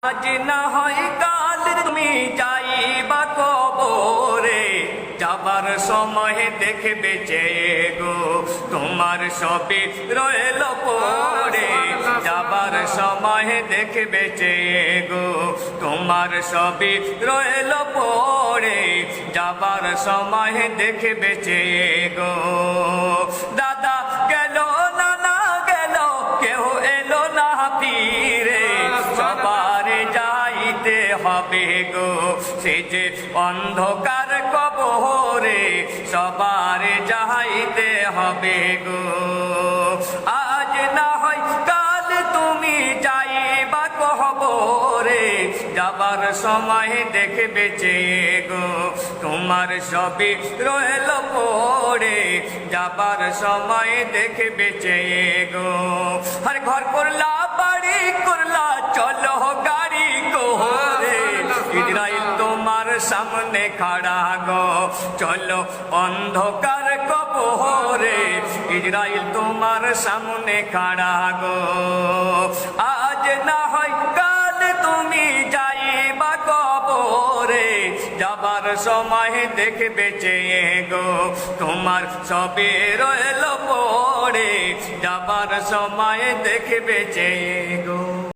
আজ না হয় কাল তুমি যাইবা কবরে, যাবার সময় দেখবে চেয়ে গো তোমার সবই রইল পড়ে। যাবার সময় দেখবে চেয়ে গো তোমার সবই রইল পড়ে। যাবার সময় দেখবে চেয়ে গো। দাদা গেল, নানা গেল, কেউ এলো না ফিরে, সবার যাইতে হবে গো সে যে অন্ধকার কবরে, সবার যাইতে হবে গো। আজ না হয় কাল তুমি যাইবা কবরে, যাবার সময় দেখবে চেয়ে গো তোমার সবই রইল পড়ে। যাবার সময় দেখবে চেয়ে গো। আর ঘর করলা, বাড়ি করলা, চলো গাড়ি করে, ইজরাইল তোমার সামনে খাড়া গো, চলো অন্ধকার কবরে, ইজরাইল তোমার সামনে খাড়া গো। আজ না হয় কাল তুমি যাইবা কবরে, যাবার সময় দেখবে চেয়ে গো তোমার সবে রইল পড়ে। যাবার সময় দেখবে চেয়ে গো।